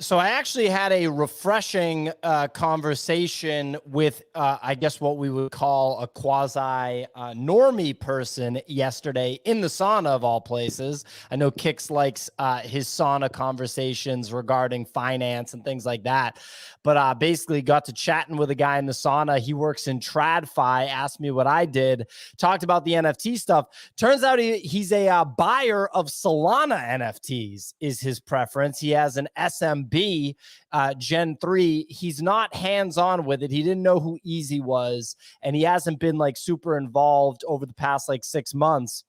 So I actually had a refreshing conversation with, I guess, what we would call a quasi normie person yesterday in the sauna of all places. I know Kix likes his sauna conversations regarding finance and things like that. But basically got to chatting with a guy in the sauna. He works in TradFi, asked me what I did, talked about the NFT stuff. Turns out he's a buyer of Solana NFTs is his preference. He has an SMB Gen 3. He's not hands-on with it. He didn't know who Easy was, and he hasn't been like super involved over the past like 6 months.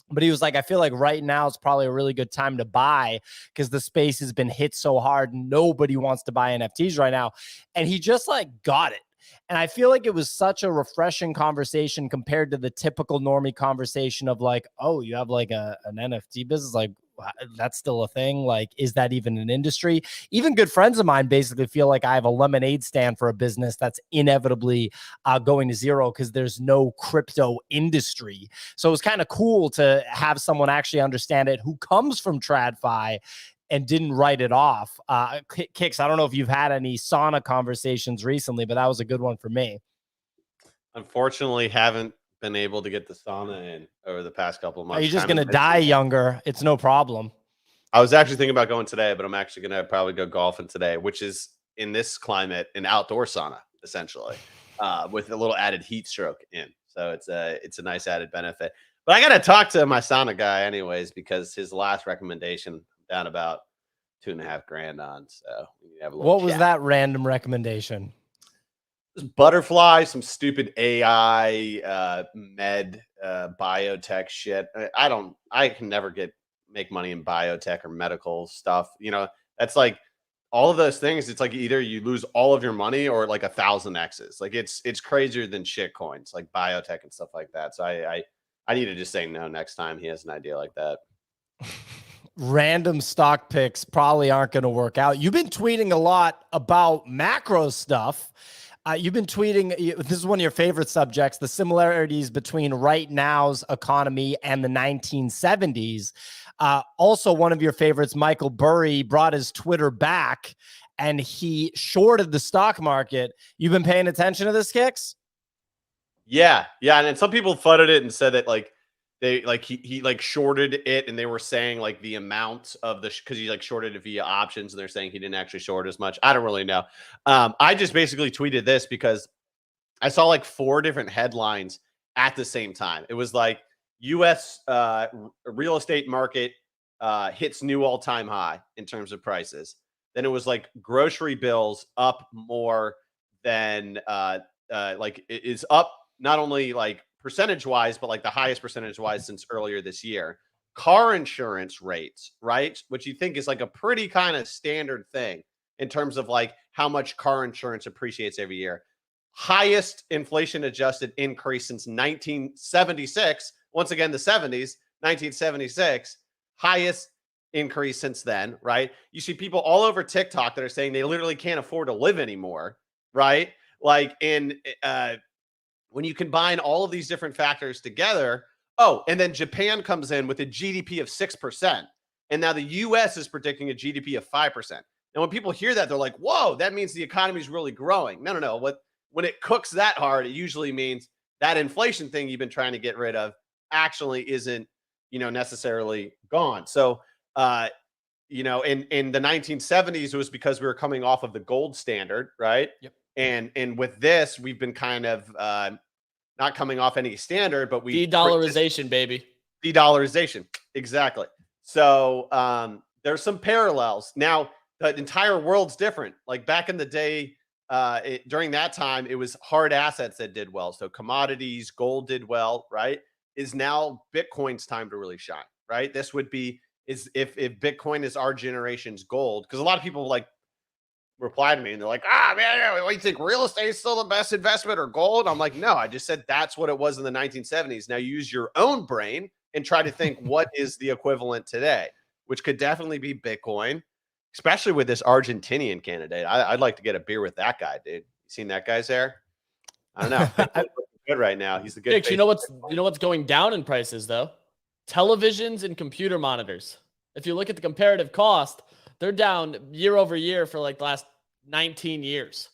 But he was like, I feel like right now is probably a really good time to buy because the space has been hit so hard. Nobody wants to buy NFTs right now. And he just like got it. And I feel like it was such a refreshing conversation compared to the typical normie conversation of like, oh, you have like an NFT business? Like, that's still a thing? Like, is that even an industry? Even good friends of mine basically feel like I have a lemonade stand for a business that's inevitably going to zero because there's no crypto industry. So it was kind of cool to have someone actually understand it who comes from TradFi and didn't write it off. Kix, I don't know if you've had any sauna conversations recently, but that was a good one for me. Unfortunately, haven't been able to get the sauna in over the past couple of months. Are you just going to die younger? It's no problem. I was actually thinking about going today, but I'm actually going to probably go golfing today, which is in this climate, an outdoor sauna, essentially, with a little added heat stroke in. So it's a nice added benefit. But I got to talk to my sauna guy anyways, because his last recommendation down about $2,500 on. So we need to have a little What was that random recommendation? Butterfly, some stupid AI, med, biotech shit. I can never make money in biotech or medical stuff. You know, that's like all of those things. It's like either you lose all of your money or like 1,000 X's. Like it's crazier than shit coins, like biotech and stuff like that. So I need to just say no next time he has an idea like that. Random stock picks probably aren't going to work out. You've been tweeting a lot about macro stuff. You've been tweeting, this is one of your favorite subjects, the similarities between right now's economy and the 1970s. Also, one of your favorites, Michael Burry, brought his Twitter back and he shorted the stock market. You've been paying attention to this, Kix? Yeah. And then some people flooded it and said that like they like he like shorted it, and they were saying like the amount of the because he like shorted it via options, and they're saying he didn't actually short as much. I don't really know. I just basically tweeted this because I saw like 4 different headlines at the same time. It was like U.S. Real estate market hits new all-time high in terms of prices. Then it was like grocery bills up more than like it is up not only like percentage-wise, but like the highest percentage-wise since earlier this year. Car insurance rates, right? Which you think is like a pretty kind of standard thing in terms of like how much car insurance appreciates every year. Highest inflation-adjusted increase since 1976. Once again, the 70s, 1976. Highest increase since then, right? You see people all over TikTok that are saying they literally can't afford to live anymore, right? Like when you combine all of these different factors together, and then Japan comes in with a GDP of 6%. And now the US is predicting a GDP of 5%. And when people hear that, they're like, whoa, that means the economy is really growing. No. When it cooks that hard, it usually means that inflation thing you've been trying to get rid of actually isn't, necessarily gone. So, in the 1970s, it was because we were coming off of the gold standard, right? Yep. And with this, we've been kind of not coming off any standard, but we de-dollarization, baby. De-dollarization, exactly. So there's some parallels. Now, the entire world's different. Like back in the day, during that time, it was hard assets that did well. So commodities, gold did well, right? Is now Bitcoin's time to really shine, right? This would be if Bitcoin is our generation's gold, because a lot of people like reply to me and they're like, man, what do you think, real estate is still the best investment or gold? I'm like, no, I just said that's what it was in the 1970s. Now use your own brain and try to think what is the equivalent today, which could definitely be Bitcoin, especially with this Argentinian candidate. I'd like to get a beer with that guy, dude. You seen that guy's hair? I don't know. Bitcoin's looking good right now. He's a good. Nick, you know what's going down in prices though? Televisions and computer monitors. If you look at the comparative cost, They're down year over year for like the last 19 years.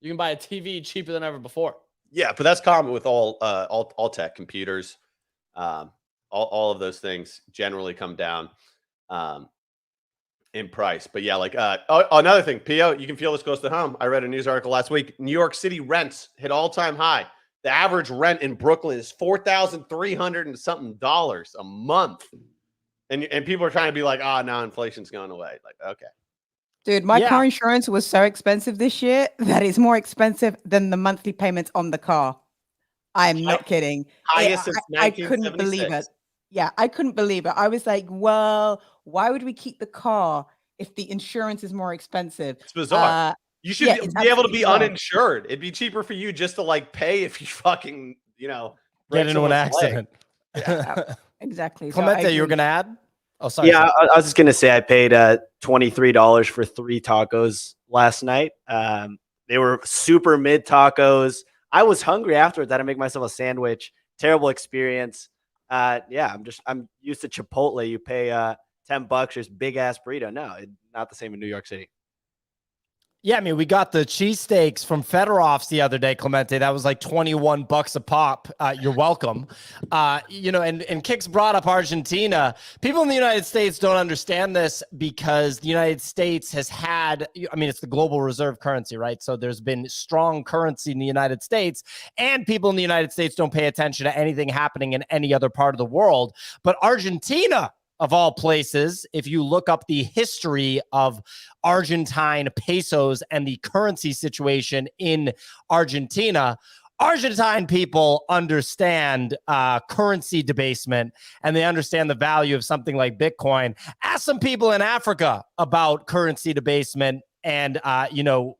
You can buy a TV cheaper than ever before. Yeah, but that's common with all tech, computers, all of those things generally come down in price. But yeah, like another thing, PO, you can feel this close to home. I read a news article last week. New York City rents hit all-time high. The average rent in Brooklyn is $4,300 and something a month. And people are trying to be like, now inflation's going away. Like, okay. Dude, my car insurance was so expensive this year that it's more expensive than the monthly payments on the car. I'm not kidding. Highest since I couldn't believe it. Yeah, I couldn't believe it. I was like, well, why would we keep the car if the insurance is more expensive? It's bizarre. You should be able to be uninsured. It'd be cheaper for you just to like pay if you fucking, get into an accident. Yeah, exactly. Clemente, you were going to add? Oh, sorry. Yeah, I was just going to say I paid $23 for 3 tacos last night. They were super mid tacos. I was hungry afterwards. I had to make myself a sandwich. Terrible experience. I'm used to Chipotle. You pay $10 for this big ass burrito. No, not the same in New York City. Yeah, I mean, we got the cheesesteaks from Federoff's the other day, Clemente. That was like $21 a pop. You're welcome. And Kix brought up Argentina. People in the United States don't understand this because the United States has had, it's the global reserve currency, right? So there's been strong currency in the United States, and people in the United States don't pay attention to anything happening in any other part of the world. But Argentina, of all places, if you look up the history of Argentine pesos and the currency situation in Argentina, Argentine people understand currency debasement, and they understand the value of something like Bitcoin. Ask some people in Africa about currency debasement and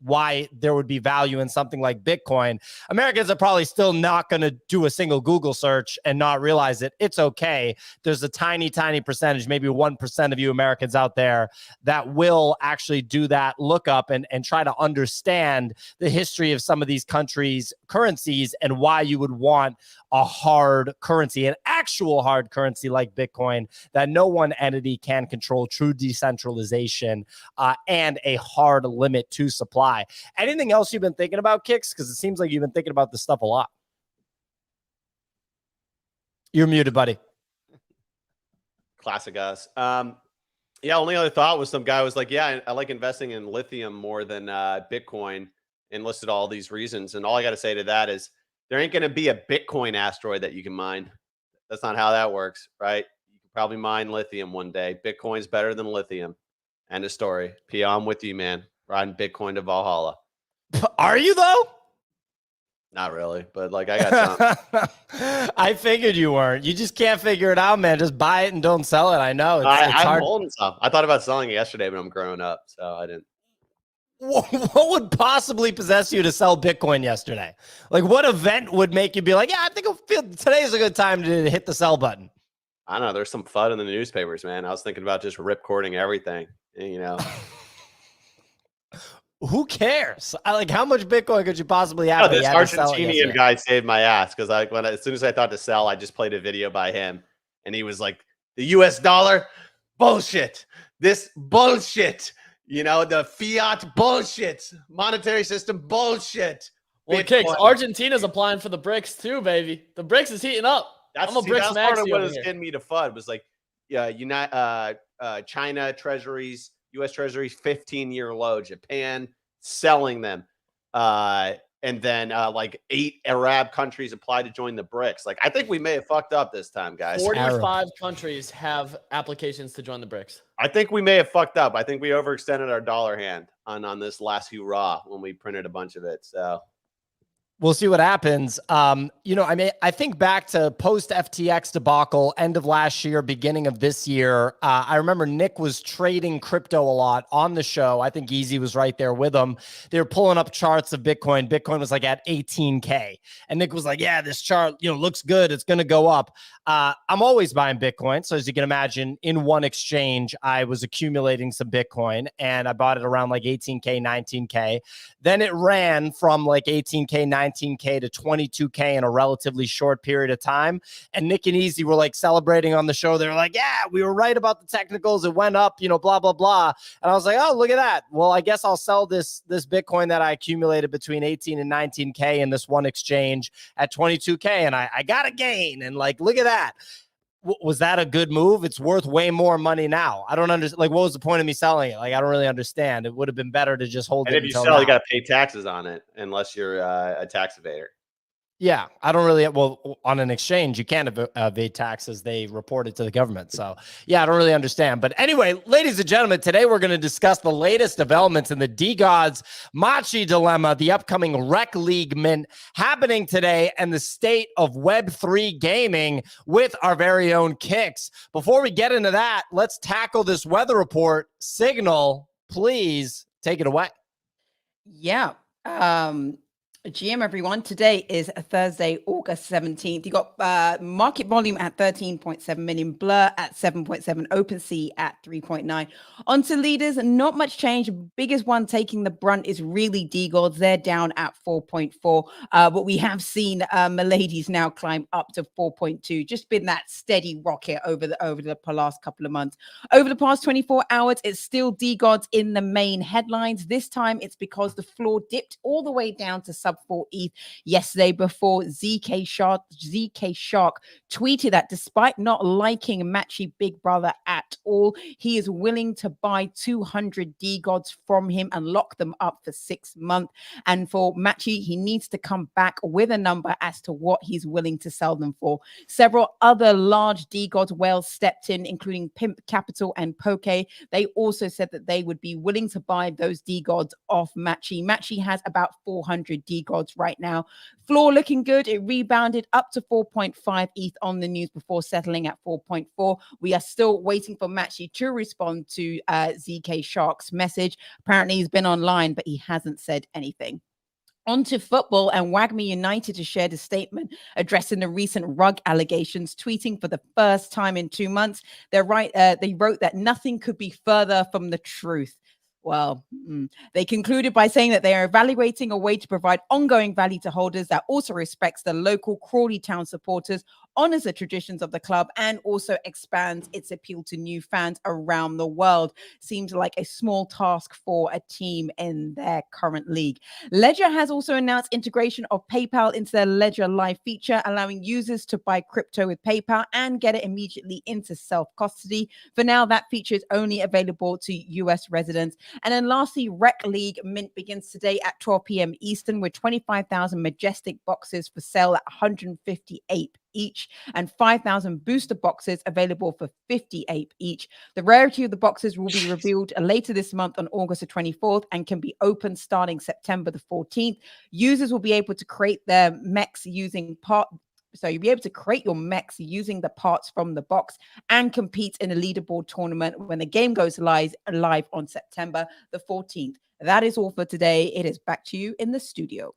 why there would be value in something like Bitcoin. Americans are probably still not going to do a single Google search and not realize it. It's okay. There's a tiny percentage, maybe 1% of you Americans out there that will actually do that lookup and try to understand the history of some of these countries' currencies and why you would want a hard currency, an actual hard currency like Bitcoin that no one entity can control, true decentralization, and a hard limit to supply. Anything else you've been thinking about, Kix? Because it seems like you've been thinking about this stuff a lot. You're muted, buddy. Classic us. Only other thought was some guy was like, I like investing in lithium more than Bitcoin, and listed all these reasons. And all I got to say to that is there ain't going to be a Bitcoin asteroid that you can mine. That's not how that works, right? You can probably mine lithium one day. Bitcoin's better than lithium. End of story. P, I'm with you, man. Riding Bitcoin to Valhalla. Are you, though? Not really, but like I got some. I figured you weren't. You just can't figure it out, man. Just buy it and don't sell it. I know. I'm holding some. I thought about selling it yesterday, but I'm growing up, so I didn't. What would possibly possess you to sell Bitcoin yesterday? Like, what event would make you be like, I think today's a good time to hit the sell button? I don't know. There's some FUD in the newspapers, man. I was thinking about just ripcording everything, Who cares? How much Bitcoin could you possibly have? This Argentinian guy saved my ass because as soon as I thought to sell, I just played a video by him, and he was like, "The U.S. dollar, bullshit. This bullshit. The fiat bullshit. Monetary system bullshit." Well, Kix, Argentina's applying for the BRICS too, baby. The BRICS is heating up. That's part of what was getting me to FUD was like, China treasuries, U.S. treasuries, 15-year low. Japan selling them, and then 8 Arab countries applied to join the BRICS. Like, I think we may have fucked up this time, guys. 45 countries have applications to join the BRICS. I think we may have fucked up. I think we overextended our dollar hand on this last hurrah when we printed a bunch of it. So we'll see what happens. I think back to post FTX debacle, end of last year, beginning of this year. I remember Nick was trading crypto a lot on the show. I think Easy was right there with him. They were pulling up charts of Bitcoin. Bitcoin was like at 18K. And Nick was like, this chart, looks good. It's going to go up. I'm always buying Bitcoin. So as you can imagine, in one exchange, I was accumulating some Bitcoin and I bought it around like 18K, 19K. Then it ran from like 18K, 19K 19K to 22K in a relatively short period of time. And Nick and Easy were like celebrating on the show. They were like, yeah, we were right about the technicals. It went up, blah, blah, blah. And I was like, oh, look at that. Well, I guess I'll sell this Bitcoin that I accumulated between 18 and 19K in this one exchange at 22K. And I got a gain. And like, look at that. Was that a good move? It's worth way more money now. I don't understand. Like, what was the point of me selling it? Like, I don't really understand. It would have been better to just hold it. And if you sell, you got to pay taxes on it unless you're a tax evader. Yeah, I don't really. Well, on an exchange, you can't evade taxes. They report it to the government. So, yeah, I don't really understand. But anyway, ladies and gentlemen, today we're going to discuss the latest developments in the DeGods Machi dilemma, the upcoming Wreck League mint happening today, and the state of Web3 gaming with our very own Kix. Before we get into that, let's tackle this weather report. Signal, please take it away. Yeah. GM, everyone. Today is Thursday, August 17th. You got market volume at 13.7 million, Blur at 7.7, OpenSea at 3.9. On to leaders, not much change. Biggest one taking the brunt is really DeGods. They're down at 4.4. But we have seen Milady's now climb up to 4.2. Just been that steady rocket over the last couple of months. Over the past 24 hours, it's still DeGods in the main headlines. This time, it's because the floor dipped all the way down to sub 4 ETH yesterday before ZK Shark tweeted that despite not liking Machi Big Brother at all, he is willing to buy 200 DeGods from him and lock them up for 6 months. And for Machi, he needs to come back with a number as to what he's willing to sell them for. Several other large DeGods whales stepped in, including Pimp Capital and Poke. They also said that they would be willing to buy those DeGods off Machi. Machi has about 400 DeGods right now. Floor looking good. It rebounded up to 4.5 ETH on the news before settling at 4.4. We are still waiting for Machi to respond to ZK Shark's message. Apparently he's been online, but he hasn't said anything. On to football, and Wagme United has shared a statement addressing the recent rug allegations, tweeting for the first time in 2 months. They wrote that nothing could be further from the truth. Well, they concluded by saying that they are evaluating a way to provide ongoing value to holders that also respects the local Crawley Town supporters, honors the traditions of the club, and also expands its appeal to new fans around the world. Seems like a small task for a team in their current league. Ledger has also announced integration of PayPal into their Ledger Live feature, allowing users to buy crypto with PayPal and get it immediately into self-custody. For now, that feature is only available to US residents. And then lastly, Wreck League mint begins today at 12 p.m. Eastern with 25,000 majestic boxes for sale at 158 each and 5,000 booster boxes available for 58 each. The rarity of the boxes will be revealed later this month on August the 24th and can be opened starting September the 14th. Users will be able to create their mechs using So you'll be able to create your mechs using the parts from the box and compete in a leaderboard tournament when the game goes live on September the 14th. That is all for today. It is back to you in the studio.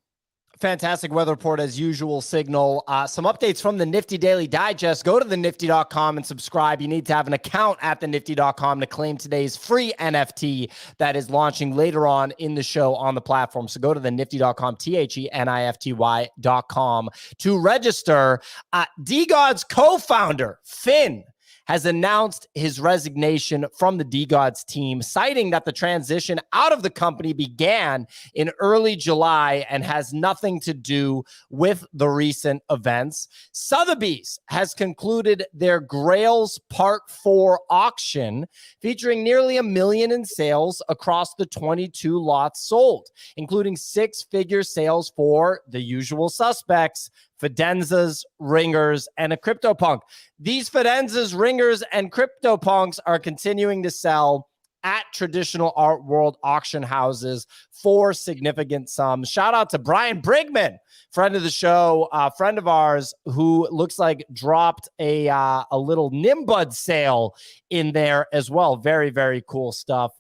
Fantastic weather report as usual, Signal. Some updates from the Nifty Daily Digest. Go to thenifty.com and subscribe. You need to have an account at thenifty.com to claim today's free NFT that is launching later on in the show on the platform. So go to thenifty.com, THENIFTY.com to register. DeGods co-founder, Finn, has announced his resignation from the DeGods team, citing that the transition out of the company began in early July and has nothing to do with the recent events. Sotheby's has concluded their Grails Part 4 auction, featuring nearly $1 million in sales across the 22 lots sold, including 6-figure sales for the usual suspects: Fidenzas, Ringers, and a CryptoPunk. These Fidenzas, Ringers, and CryptoPunks are continuing to sell at traditional art world auction houses for significant sums. Shout out to Brian Brigman, friend of the show, friend of ours, who looks like dropped a little Nimbud sale in there as well. Very, very cool stuff.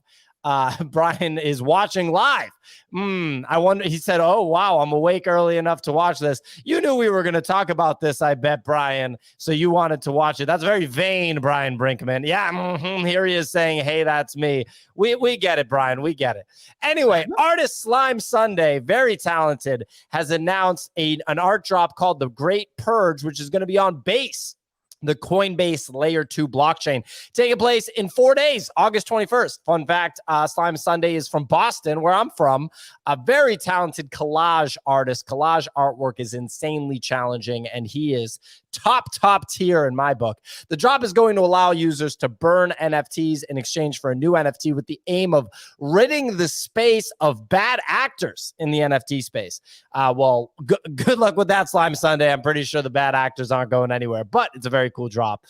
Brian is watching live. I wonder, he said, oh, wow, I'm awake early enough to watch this. You knew we were going to talk about this, I bet, Brian. So you wanted to watch it. That's very vain, Brian Brinkman. Yeah, here he is saying, hey, that's me. We get it, Brian. We get it. Anyway, artist Slime Sunday, very talented, has announced an art drop called The Great Purge, which is going to be on Base, the Coinbase Layer 2 blockchain, taking place in 4 days, August 21st. Fun fact, Slime Sunday is from Boston, where I'm from. A very talented collage artist. Collage artwork is insanely challenging, and he is top tier in my book. The drop is going to allow users to burn NFTs in exchange for a new NFT with the aim of ridding the space of bad actors in the NFT space. Well, good luck with that, Slime Sunday. I'm pretty sure the bad actors aren't going anywhere, but it's a very cool drop.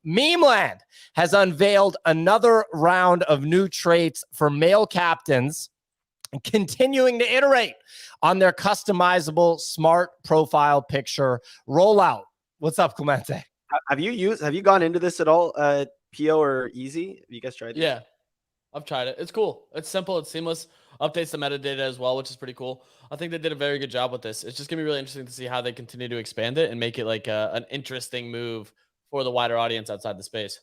Memeland has unveiled another round of new traits for male captains, continuing to iterate on their customizable smart profile picture rollout. What's up, Clemente? Have you gone into this at all, PO or Easy? Have you guys tried this? Yeah, I've tried it. It's cool. It's simple. It's seamless. Updates the metadata as well, which is pretty cool. I think they did a very good job with this. It's just gonna be really interesting to see how they continue to expand it and make it like an interesting move for the wider audience outside the space.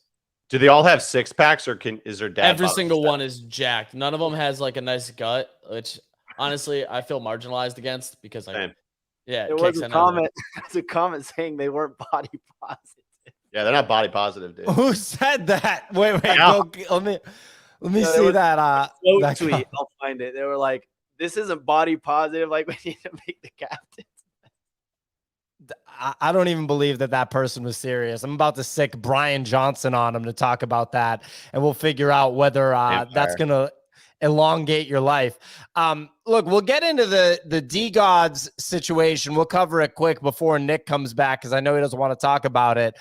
Do they all have six packs, or is there dad? Every single one is jacked. None of them has like a nice gut, which honestly I feel marginalized against because yeah, there was a comment. There's a comment saying they weren't body positive. Yeah, they're not body positive, dude. Who said that? Wait, Yeah. let me see that. That tweet. I'll find it. They were like, "This isn't body positive. Like, we need to make the captain." I don't even believe that person was serious. I'm about to sick Brian Johnson on him to talk about that, and we'll figure out whether that's going to elongate your life. Look, we'll get into the DeGods situation. We'll cover it quick before Nick comes back because I know he doesn't want to talk about it.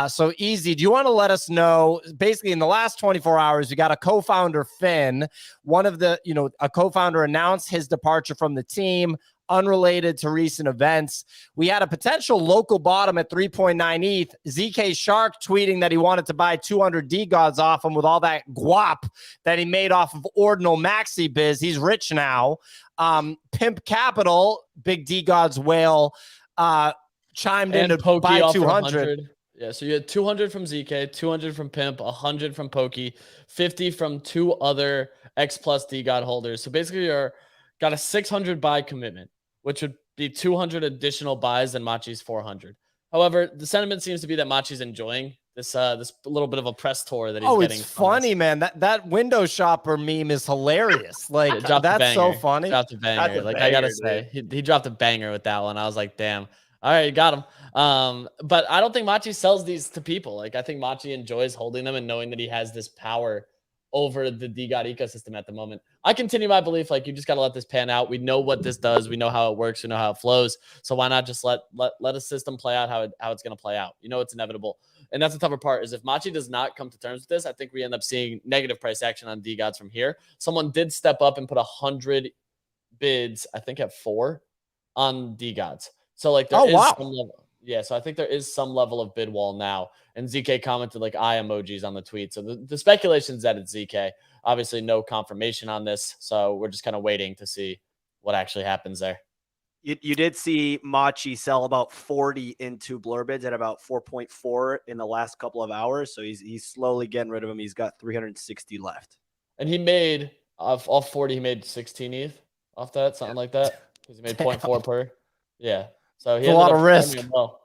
So Easy, do you want to let us know, basically in the last 24 hours, you got a co-founder, Finn, a co-founder announced his departure from the team, unrelated to recent events. We had a potential local bottom at 3.9 ETH. ZK Shark tweeting that he wanted to buy 200 DeGods off him with all that guap that he made off of Ordinal Maxi Biz. He's rich now. Pimp Capital, big DeGods whale, chimed in to buy 200. Yeah, so you had 200 from ZK, 200 from Pimp, 100 from Pokey, 50 from two other X plus DeGod holders. So basically you're got a 600 buy commitment, which would be 200 additional buys than Machi's 400. However, the sentiment seems to be that Machi's enjoying this little bit of a press tour that he's getting. It's funny, man. That window shopper meme is hilarious. Like, that's so funny. Dropped a banger. Like, I gotta say, he dropped a banger with that one. I was like, damn. All right, you got him. But I don't think Machi sells these to people. Like, I think Machi enjoys holding them and knowing that he has this power over the DeGod ecosystem at the moment. I continue my belief, like, you just got to let this pan out. We know what this does. We know how it works. We know how it flows. So why not just let a system play out how it's going to play out? You know, it's inevitable. And that's the tougher part, is if Machi does not come to terms with this, I think we end up seeing negative price action on DeGods from here. Someone did step up and put 100 bids, I think at 4 on DeGods. So like there is some level. Yeah, so I think there is some level of bid wall now. And ZK commented like eye emojis on the tweet. So the speculation is that it's ZK. Obviously, no confirmation on this. So we're just kind of waiting to see what actually happens there. You did see Machi sell about 40 into blur bids at about 4.4 in the last couple of hours. So he's slowly getting rid of them. He's got 360 left. And he made, off 40, he made 16 ETH off that, something like that. Because he made 0.4 per. Yeah. So he a lot of risk. Well.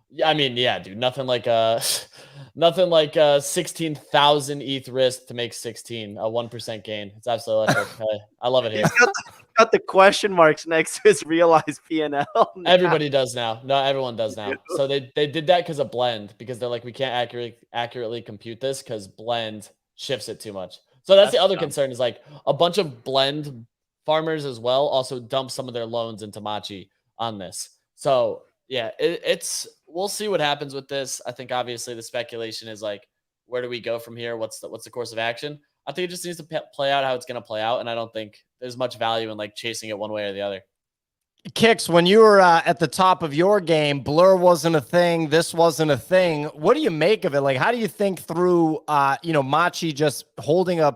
Yeah, I mean, yeah, dude, nothing like 16,000 ETH risk to make 16, a 1% gain. It's absolutely electric. I love it here. He's got the question marks next to his realized P&L. Everybody does now. No, everyone does now. So they did that because of Blend, because they're like, we can't accurately compute this because Blend shifts it too much. So that's the other concern, is like a bunch of Blend farmers as well also dump some of their loans into Machi on this. So yeah, we'll see what happens with this. I think obviously the speculation is like, where do we go from here? What's the course of action? I think it just needs to play out how it's going to play out. And I don't think there's much value in like chasing it one way or the other. Kix, when you were at the top of your game, Blur wasn't a thing. This wasn't a thing. What do you make of it? Like, how do you think through, Machi just holding I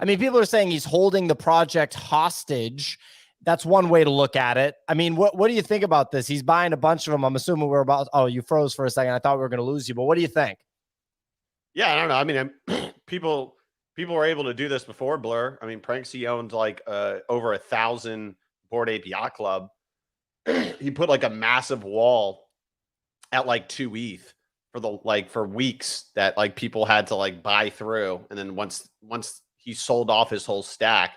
mean, people are saying he's holding the project hostage. That's one way to look at it. I mean, what do you think about this? He's buying a bunch of them. I'm assuming oh, you froze for a second. I thought we were going to lose you, but what do you think? Yeah, I don't know. I mean, people were able to do this before Blur. I mean, Pranksy owned like over 1,000 Bored Ape Yacht Club. He put like a massive wall at like 2 ETH for weeks that like people had to like buy through, and then once he sold off his whole stack,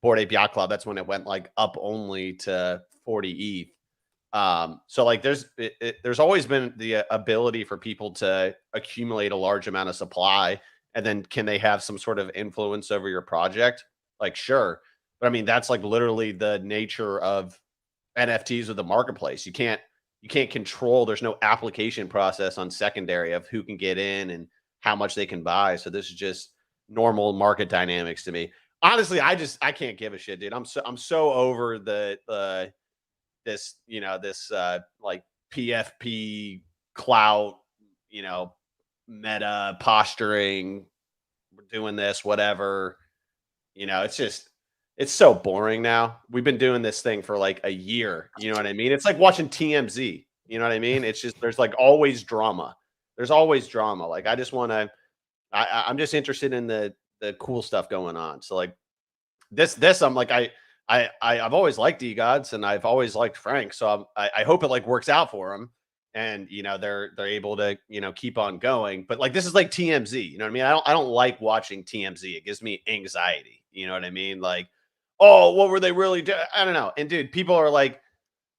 Bored Ape Yacht Club, that's when it went like up only to 40 ETH. So like there's always been the ability for people to accumulate a large amount of supply, and then can they have some sort of influence over your project? Like, sure. But I mean, that's like literally the nature of NFTs with the marketplace. You can't control, there's no application process on secondary of who can get in and how much they can buy. So this is just normal market dynamics to me. Honestly, I can't give a shit, dude. I'm so over this like PFP clout, meta posturing, we're doing this, whatever. It's so boring now. We've been doing this thing for like a year. You know what I mean? It's like watching TMZ. You know what I mean? It's just, there's like always drama. There's always drama. Like, I just want to, I'm just interested in the cool stuff going on. So like this, I'm like, I've always liked DeGods and I've always liked Frank. So I hope it like works out for him. And, they're able to, keep on going. But like, this is like TMZ. You know what I mean? I don't like watching TMZ. It gives me anxiety. You know what I mean? Like, oh, what were they really doing? I don't know. And dude, people are like,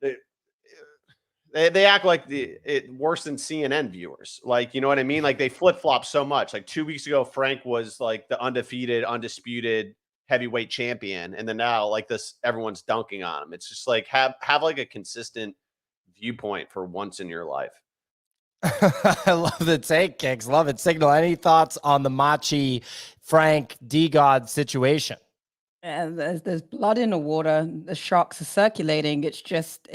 they act like it worse than CNN viewers. Like, you know what I mean? Like, they flip flop so much. Like 2 weeks ago, Frank was like the undisputed heavyweight champion, and then now like this, everyone's dunking on him. It's just like have like a consistent viewpoint for once in your life. I love the take, Kix. Love it. Signal. Any thoughts on the Machi Frank DeGod situation? And there's blood in the water. The sharks are circulating. It's just,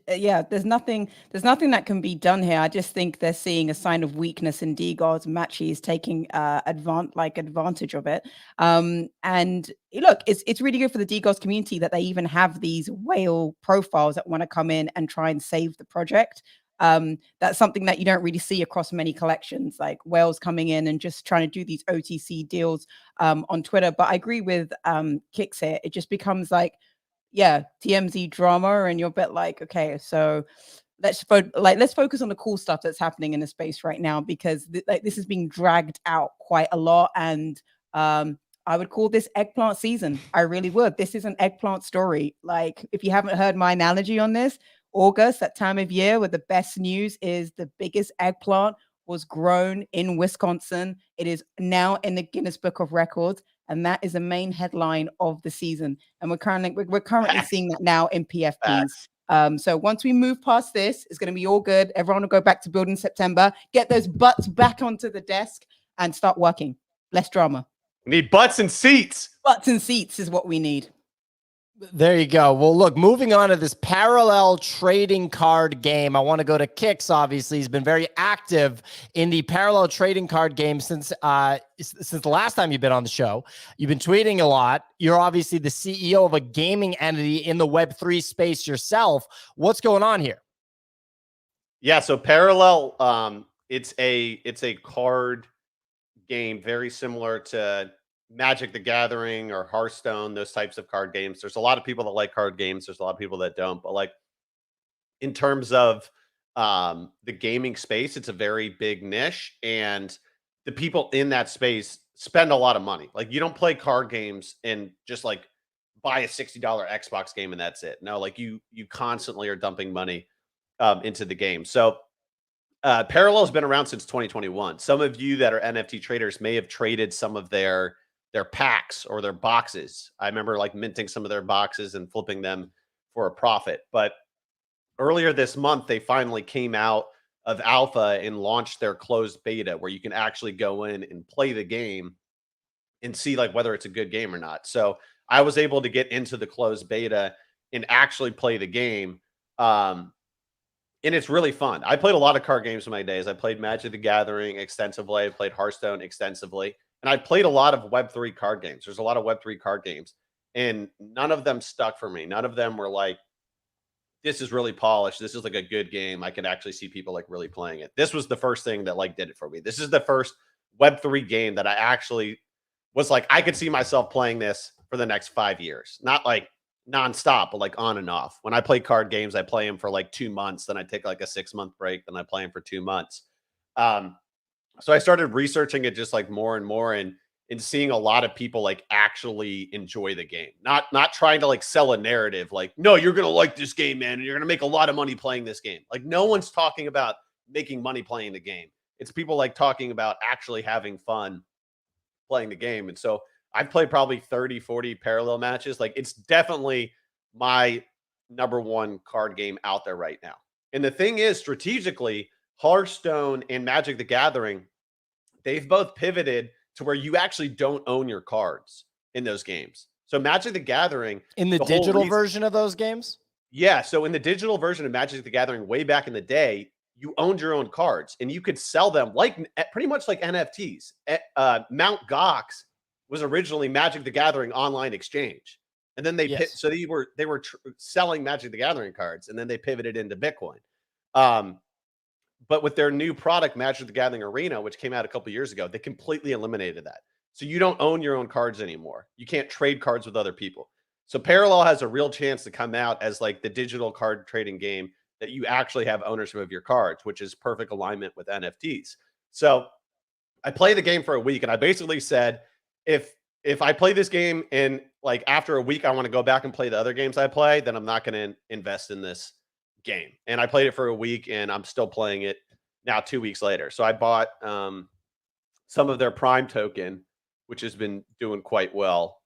yeah. There's nothing that can be done here. I just think they're seeing a sign of weakness in DeGods. Machi is taking advantage of it. And look, it's really good for the DeGods community that they even have these whale profiles that want to come in and try and save the project. That's something that you don't really see across many collections, like whales coming in and just trying to do these OTC deals on Twitter. But I agree with Kix here. It just becomes like, yeah, TMZ drama, and you're a bit like, okay, so let's focus on the cool stuff that's happening in the space right now, because this is being dragged out quite a lot. And I would call this eggplant season. I really would. This is an eggplant story. Like, if you haven't heard my analogy on this, August, that time of year where the best news is the biggest eggplant was grown in Wisconsin. It is now in the Guinness Book of Records, and that is the main headline of the season. And we're currently seeing that now in PFPs. So once we move past this, it's going to be all good. Everyone will go back to building September, get those butts back onto the desk, and start working. Less drama. We need butts and seats. Butts and seats is what we need. There you go. Well, look, moving on to this parallel trading card game, I want to go to Kix. Obviously, he's been very active in the parallel trading card game since the last time you've been on the show. You've been tweeting a lot. You're obviously the CEO of a gaming entity in the Web3 space yourself. What's going on here? Yeah, so parallel, it's a card game very similar to Magic the Gathering or Hearthstone, those types of card games. There's a lot of people that like card games. There's a lot of people that don't. But like, in terms of the gaming space, it's a very big niche, and the people in that space spend a lot of money. Like, you don't play card games and just like buy a $60 Xbox game and that's it. No, like you constantly are dumping money into the game. So Parallel has been around since 2021. Some of you that are NFT traders may have traded some of their packs or their boxes. I remember like minting some of their boxes and flipping them for a profit. But earlier this month, they finally came out of alpha and launched their closed beta, where you can actually go in and play the game and see like whether it's a good game or not. So I was able to get into the closed beta and actually play the game. And it's really fun. I played a lot of card games in my days. I played Magic the Gathering extensively. I played Hearthstone extensively. And I played a lot of Web3 card games. There's a lot of Web3 card games. And none of them stuck for me. None of them were like, this is really polished. This is like a good game. I could actually see people like really playing it. This was the first thing that like did it for me. This is the first Web3 game that I actually was like, I could see myself playing this for the next 5 years. Not like nonstop, but like on and off. When I play card games, I play them for like 2 months. Then I take like a 6-month break. Then I play them for 2 months. So I started researching it just like more and more and seeing a lot of people like actually enjoy the game. Not trying to like sell a narrative like, no, you're going to like this game, man, and you're going to make a lot of money playing this game. Like no one's talking about making money playing the game. It's people like talking about actually having fun playing the game. And so I've played probably 30, 40 parallel matches. Like it's definitely my #1 card game out there right now. And the thing is, strategically, Hearthstone and Magic the Gathering, they've both pivoted to where you actually don't own your cards in those games. So Magic the Gathering in the digital version of those games? Yeah. So in the digital version of Magic the Gathering way back in the day, you owned your own cards and you could sell them like pretty much like NFTs. Mount Gox was originally Magic the Gathering online exchange. And then they so they were selling Magic the Gathering cards, and then they pivoted into Bitcoin. But with their new product, Magic the Gathering Arena, which came out a couple years ago, they completely eliminated that. So you don't own your own cards anymore. You can't trade cards with other people. So Parallel has a real chance to come out as like the digital card trading game that you actually have ownership of your cards, which is perfect alignment with NFTs. So I played the game for a week, and I basically said, if I play this game and like after a week I want to go back and play the other games I play, then I'm not going to invest in this game. And I played it for a week, and I'm still playing it now 2 weeks later. So I bought some of their Prime token, which has been doing quite well.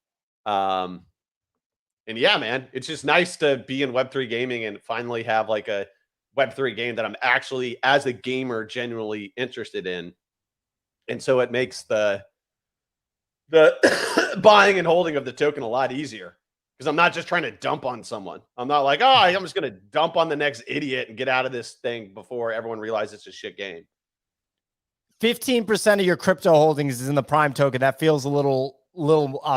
And yeah, man, it's just nice to be in Web3 gaming and finally have like a Web3 game that I'm actually, as a gamer, genuinely interested in. And so it makes the buying and holding of the token a lot easier, because I'm not just trying to dump on someone. I'm not like, oh, I'm just going to dump on the next idiot and get out of this thing before everyone realizes it's a shit game. 15% of your crypto holdings is in the Prime token. That feels a little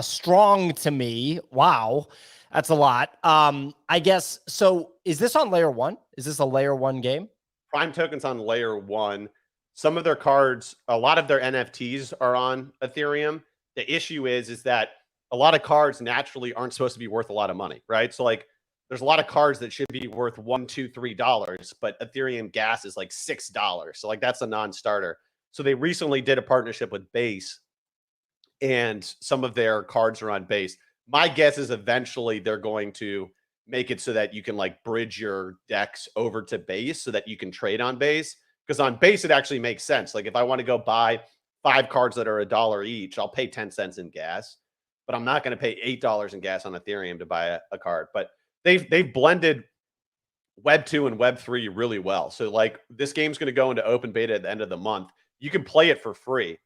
strong to me. Wow. That's a lot. I guess. So is this on layer 1? Is this a layer 1 game? Prime token's on layer 1. Some of their cards, a lot of their NFTs are on Ethereum. The issue is that a lot of cards naturally aren't supposed to be worth a lot of money, right? So like there's a lot of cards that should be worth $1, $2, $3, but Ethereum gas is like $6. So like that's a non-starter. So they recently did a partnership with Base, and some of their cards are on Base. My guess is eventually they're going to make it so that you can like bridge your decks over to Base so that you can trade on Base. Because on Base, it actually makes sense. Like if I want to go buy 5 cards that are $1 each, I'll pay 10 cents in gas, but I'm not going to pay $8 in gas on Ethereum to buy a card. But they've blended Web 2 and Web 3 really well. So like this game's going to go into open beta at the end of the month. You can play it for free,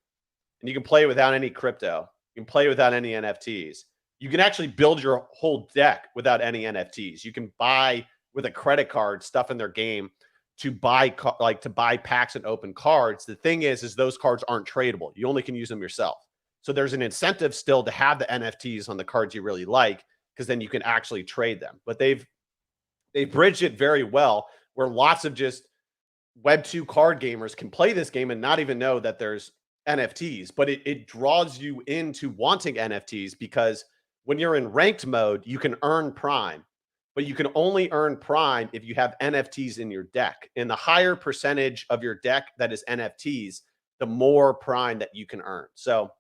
and you can play it without any crypto. You can play it without any NFTs. You can actually build your whole deck without any NFTs. You can buy with a credit card stuff in their game to buy packs and open cards. The thing is those cards aren't tradable. You only can use them yourself. So there's an incentive still to have the NFTs on the cards you really like, because then you can actually trade them. But they've bridged it very well, where lots of just Web 2 card gamers can play this game and not even know that there's NFTs. But it draws you into wanting NFTs, because when you're in ranked mode, you can earn Prime, but you can only earn Prime if you have NFTs in your deck. And the higher percentage of your deck that is NFTs, the more Prime that you can earn. So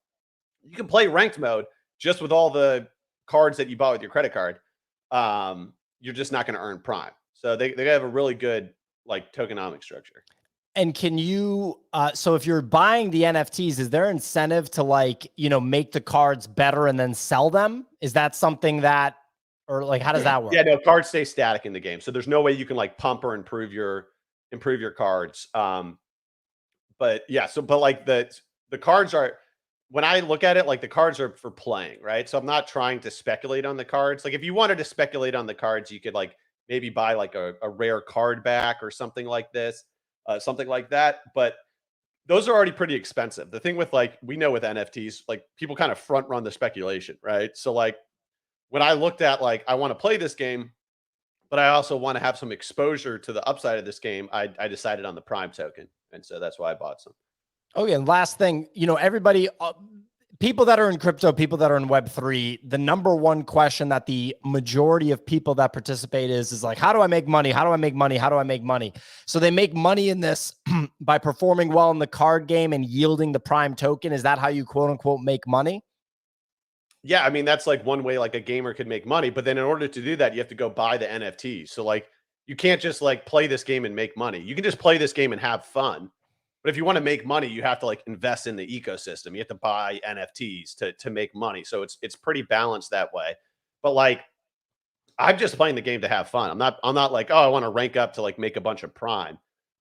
you can play ranked mode just with all the cards that you bought with your credit card. You're just not going to earn Prime. So they have a really good like tokenomic structure. And can you, so if you're buying the NFTs, is there incentive to like, make the cards better and then sell them? Is that something that, or like, how does that work? Yeah, no, cards stay static in the game. So there's no way you can like pump or improve your cards. But yeah, but like the cards are, when I look at it, like the cards are for playing, right? So I'm not trying to speculate on the cards. Like if you wanted to speculate on the cards, you could like maybe buy like a rare card back or something like this, something like that. But those are already pretty expensive. The thing with like, we know with NFTs, like people kind of front run the speculation, right? So like when I looked at like, I want to play this game, but I also want to have some exposure to the upside of this game, I decided on the Prime token. And so that's why I bought some. Okay. And last thing, everybody, people that are in crypto, people that are in Web3, the number one question that the majority of people that participate is like, how do I make money? How do I make money? How do I make money? So they make money in this by performing well in the card game and yielding the Prime token. Is that how you quote unquote make money? Yeah, I mean, that's like one way like a gamer could make money. But then in order to do that, you have to go buy the NFTs. So like you can't just like play this game and make money. You can just play this game and have fun. But if you want to make money, you have to like invest in the ecosystem. You have to buy NFTs to make money. So it's pretty balanced that way. But like I'm just playing the game to have fun. I'm not like, oh, I want to rank up to like make a bunch of Prime.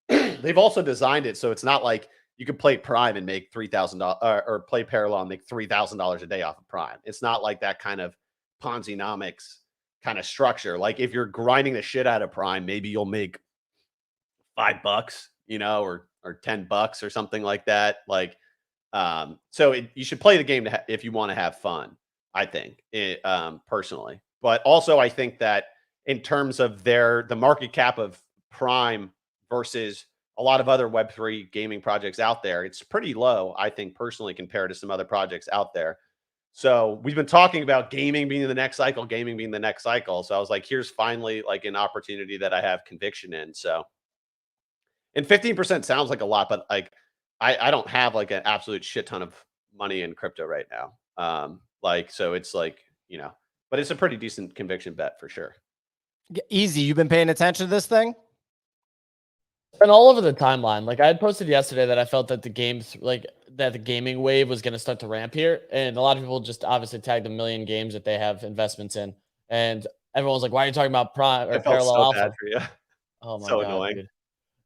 They've also designed it so it's not like you can play Prime and make $3,000 or play Parallel and make $3,000 a day off of Prime. It's not like that kind of Ponzi-nomics kind of structure. Like if you're grinding the shit out of Prime, maybe you'll make $5, or $10 or something like that. Like, so you should play the game if you want to have fun, I think, personally. But also I think that in terms of the market cap of Prime versus a lot of other Web3 gaming projects out there, it's pretty low, I think, personally, compared to some other projects out there. So we've been talking about gaming being the next cycle, gaming being the next cycle. So I was like, here's finally like an opportunity that I have conviction in. So, and 15% sounds like a lot, but like, I don't have like an absolute shit ton of money in crypto right now. So it's like, but it's a pretty decent conviction bet for sure. Easy. You've been paying attention to this thing? And all over the timeline, like I had posted yesterday that I felt that the gaming wave was going to start to ramp here, and a lot of people just obviously tagged a million games that they have investments in, and everyone was like, "Why are you talking about Prime or Parallel Alpha?" Bad for you. Oh my so god, annoying. dude.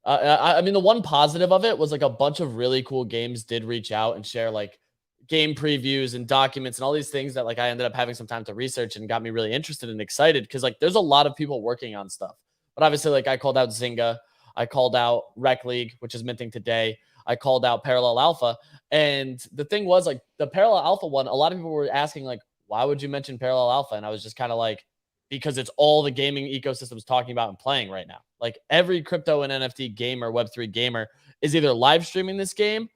I mean, the one positive of it was like a bunch of really cool games did reach out and share like game previews and documents and all these things that like I ended up having some time to research and got me really interested and excited because like there's a lot of people working on stuff. But obviously, like I called out Zynga. I called out Wreck League, which is minting today. I called out Parallel Alpha. And the thing was, like, the Parallel Alpha one, a lot of people were asking, like, why would you mention Parallel Alpha? And I was just kind of like, because it's all the gaming ecosystem's talking about and playing right now. Like, every crypto and NFT gamer, Web3 gamer, is either live streaming this game,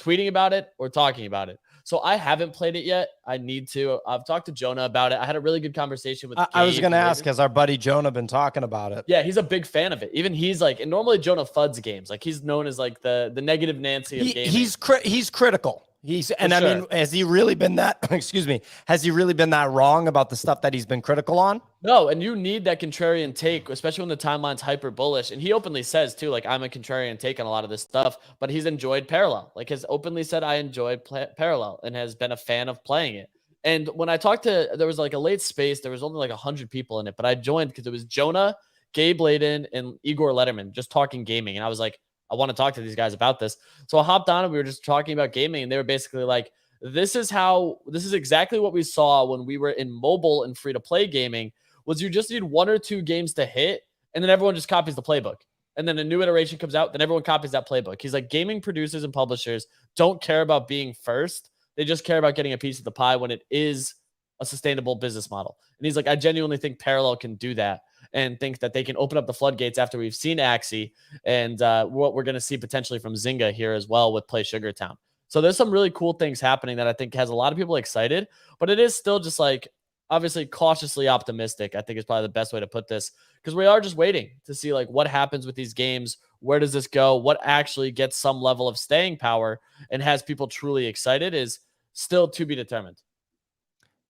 tweeting about it, or talking about it. So I haven't played it yet. I need to. I've talked to Jonah about it. I had a really good conversation with I was going to ask, has our buddy Jonah been talking about it? Yeah, he's a big fan of it. Even he's like, and normally Jonah fuds games. Like he's known as like the negative Nancy of gaming. He's critical. I mean, has he really been that, excuse me, has he really been that wrong about the stuff that he's been critical on? No, and you need that contrarian take, especially when the timeline's hyper bullish. And he openly says too, like, I'm a contrarian take on a lot of this stuff, but he's enjoyed Parallel. Like, has openly said, I enjoyed Parallel and has been a fan of playing it. And when I talked to, there was like a late space, there was only like 100 people in it, but I joined because it was Jonah, Gabe Layden, and Igor Letterman just talking gaming. And I was like, I want to talk to these guys about this. So I hopped on and we were just talking about gaming, and they were basically like, this is exactly what we saw when we were in mobile and free-to-play gaming, was you just need 1 or 2 games to hit, and then everyone just copies the playbook. And then a new iteration comes out, then everyone copies that playbook. He's like, gaming producers and publishers don't care about being first. They just care about getting a piece of the pie when it is a sustainable business model. And he's like, I genuinely think Parallel can do that, and think that they can open up the floodgates after we've seen Axie and what we're going to see potentially from Zynga here as well with Play Sugartown. So there's some really cool things happening that I think has a lot of people excited, but it is still just like, obviously cautiously optimistic, I think is probably the best way to put this, because we are just waiting to see like what happens with these games. Where does this go? What actually gets some level of staying power and has people truly excited is still to be determined.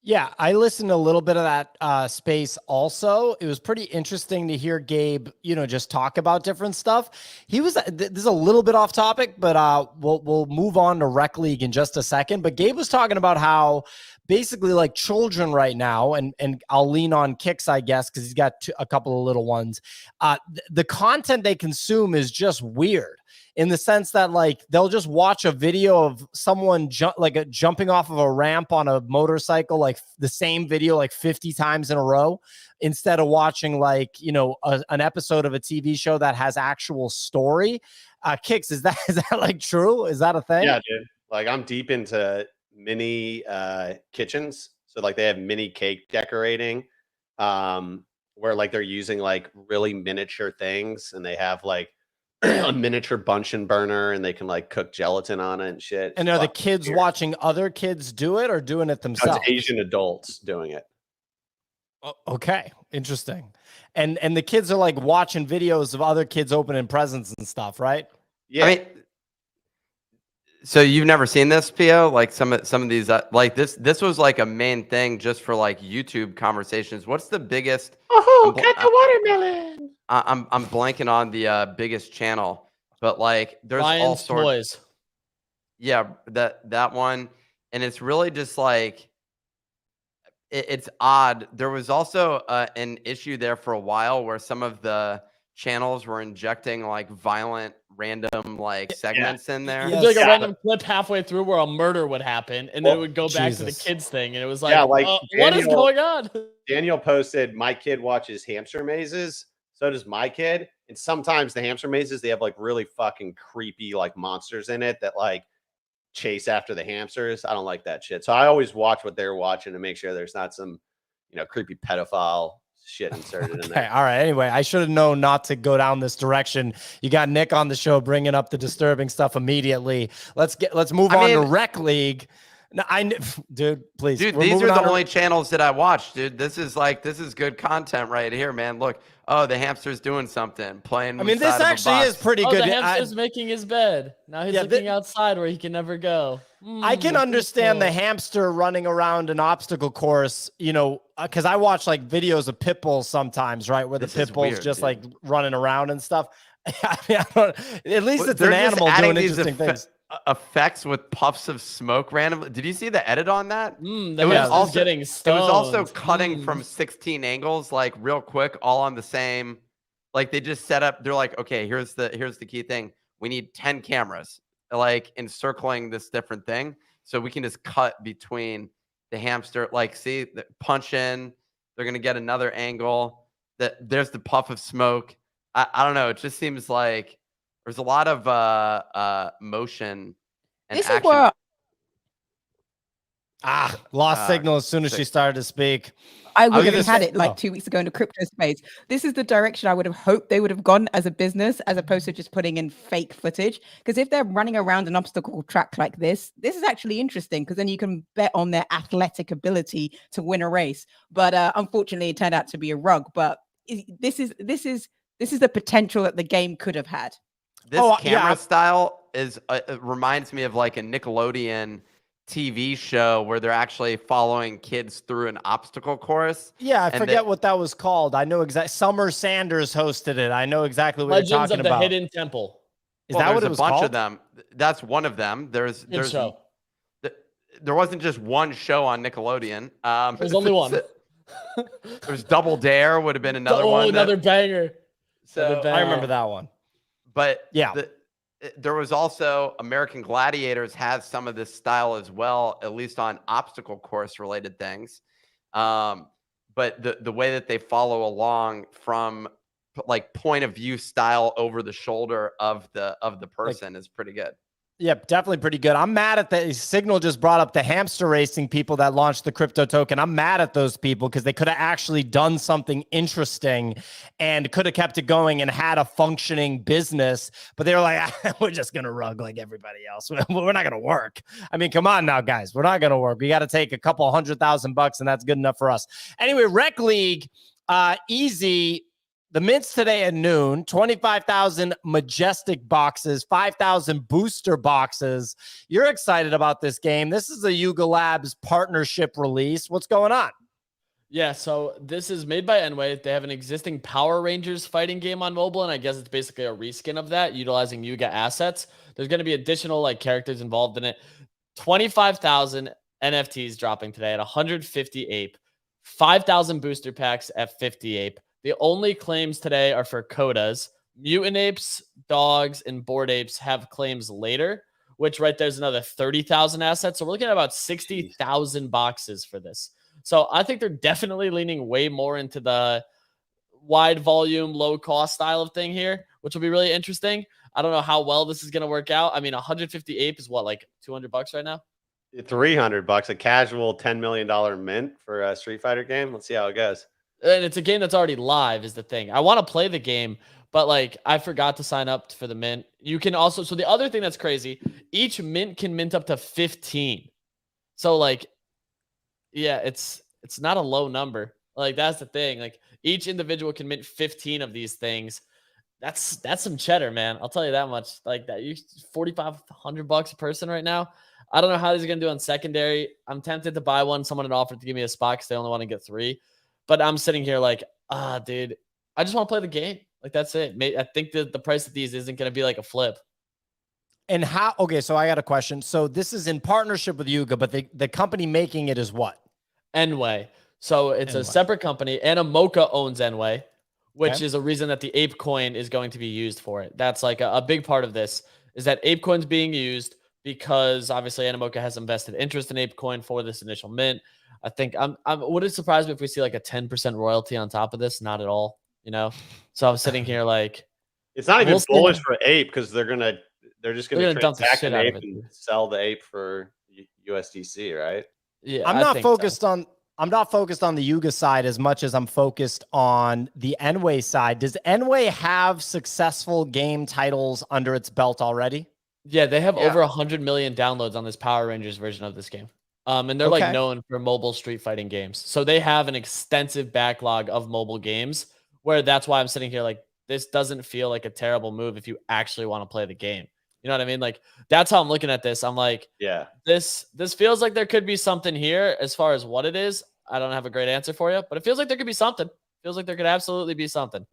Yeah, I listened to a little bit of that space also. It was pretty interesting to hear Gabe, just talk about different stuff. He was, this is a little bit off topic, but we'll move on to Wreck League in just a second. But Gabe was talking about how basically like children right now, and I'll lean on Kix, I guess, because he's got a couple of little ones. The content they consume is just weird. in the sense that like they'll just watch a video of someone jumping off of a ramp on a motorcycle, like the same video like 50 times in a row, instead of watching like, you know, an episode of a TV show that has actual story. Kix, is that like true? Is that a thing? Yeah, dude. Like I'm deep into mini kitchens. So like they have mini cake decorating, where like they're using like really miniature things, and they have like a miniature Bunsen burner, and they can like cook gelatin on it and shit. And are the kids watching other kids do it or doing it themselves? It's Asian adults doing it. Okay, interesting. And the kids are like watching videos of other kids opening presents and stuff, right? Yeah. I mean, so you've never seen this, Pio? Like some of these, like this was like a main thing just for like YouTube conversations. What's the biggest? Oh, cut the watermelon. I'm blanking on the biggest channel, but like there's all Ryan's sorts. Toys. Yeah, that one, and it's really just like it's odd. There was also an issue there for a while where some of the channels were injecting like violent random like segments in there. It'd be like a random clip halfway through where a murder would happen, and then it would go back to the kids thing, and it was like, what is going on? Daniel posted, my kid watches hamster mazes. So does my kid. And sometimes the hamster mazes, they have like really fucking creepy like monsters in it that like chase after the hamsters. I don't like that shit. So I always watch what they're watching to make sure there's not some, you know, creepy pedophile shit inserted in there. All right. Anyway, I should have known not to go down this direction. You got Nick on the show bringing up the disturbing stuff immediately. Let's move on to Wreck League. No, dude, please. Dude, these are the only channels that I watch, dude. This is good content right here, man. Look, the hamster's doing something, playing. I mean, this actually is pretty good. The hamster's making his bed. Now he's looking outside where he can never go. I can understand the hamster running around an obstacle course, you know, because I watch like videos of pit bulls sometimes, right? Where the pit bulls just like running around and stuff. I mean, at least it's an animal doing interesting things. Effects with puffs of smoke randomly. Did you see the edit on that? It was also cutting from 16 angles, like real quick, all on the same. Like they just set up. They're like, okay, here's the key thing. We need 10 cameras, like encircling this different thing, so we can just cut between the hamster. Like, see, punch in. They're gonna get another angle. There's the puff of smoke. I don't know. It just seems like there's a lot of motion and This action. is where lost signal as soon as she started to speak. I would have had it like 2 weeks ago in the crypto space. This is the direction I would have hoped they would have gone as a business, as opposed to just putting in fake footage. Because if they're running around an obstacle track like this is actually interesting, because then you can bet on their athletic ability to win a race. But unfortunately, it turned out to be a rug. But this is the potential that the game could have had. This camera style is it reminds me of like a Nickelodeon TV show where they're actually following kids through an obstacle course. Yeah, I forget what that was called. I know exactly. Summer Sanders hosted it. I know exactly what you're talking about. Legends of the Hidden Temple. Is that what it was called? There's a bunch of them. That's one of them. There wasn't just one show on Nickelodeon. There's only one. There's Double Dare would have been another one. Another banger. So I remember that one. But yeah, there was also American Gladiators has some of this style as well, at least on obstacle course related things. But the way that they follow along from like point of view style over the shoulder of the person is pretty good. Yep, definitely pretty good. I'm mad at the Signal just brought up the hamster racing people that launched the crypto token. I'm mad at those people because they could have actually done something interesting and could have kept it going and had a functioning business. But they were like, we're just going to rug like everybody else. We're not going to work. I mean, come on now, guys. We're not going to work. We got to take a couple $100,000 and that's good enough for us. Anyway, Wreck League, easy. The mints today at noon, 25,000 majestic boxes, 5,000 booster boxes. You're excited about this game. This is a Yuga Labs partnership release. What's going on? Yeah, so this is made by Enway. They have an existing Power Rangers fighting game on mobile, and I guess it's basically a reskin of that, utilizing Yuga assets. There's going to be additional like characters involved in it. 25,000 NFTs dropping today at 150 ape, 5,000 booster packs at 50 ape. The only claims today are for Kodas. Mutant Apes, Dogs, and Bored Apes have claims later, which right there's another 30,000 assets. So we're looking at about 60,000 boxes for this. So I think they're definitely leaning way more into the wide volume, low cost style of thing here, which will be really interesting. I don't know how well this is going to work out. I mean, 150 ape is what, like $200 right now? $300, a casual $10 million mint for a Street Fighter game. Let's see how it goes. And it's a game that's already live is the thing. I want to play the game, but like I forgot to sign up for the mint. You can also, so the other thing that's crazy, each mint can mint up to 15. So like, yeah, it's not a low number. Like that's the thing. Like each individual can mint 15 of these things. That's some cheddar, man. I'll tell you that much. Like that, you $4,500 a person right now. I don't know how these are gonna do on secondary. I'm tempted to buy one. Someone had offered to give me a spot because they only want to get 3. But I'm sitting here like, dude, I just want to play the game. Like that's it. I think that the price of these isn't gonna be like a flip. And how? Okay, so I got a question. So this is in partnership with Yuga, but the company making it is what? Enway. So it's Enway. a separate company. Animoca owns Enway, which is a reason that the ape coin is going to be used for it. That's like a big part of this is that ape coin's being used because obviously Animoca has invested interest in ape coin for this initial mint. I think would it surprise me if we see like a 10% royalty on top of this? Not at all, you know? So I'm sitting here like, it's not even we'll bullish see. for ape because they're just gonna dump the transact shit an out ape of it. and sell the ape for USDC, right? Yeah, I'm I not think focused so. on I'm not focused on the Yuga side as much as I'm focused on the Enway side. Does Enway have successful game titles under its belt already? Yeah, they have over 100 million downloads on this Power Rangers version of this game. And they're like Okay. known for mobile street fighting games. So they have an extensive backlog of mobile games where that's why I'm sitting here like this doesn't feel like a terrible move if you actually want to play the game. You know what I mean? Like that's how I'm looking at this. I'm like, Yeah. this feels like there could be something here as far as what it is. I don't have a great answer for you, but it feels like there could be something. Feels like there could absolutely be something.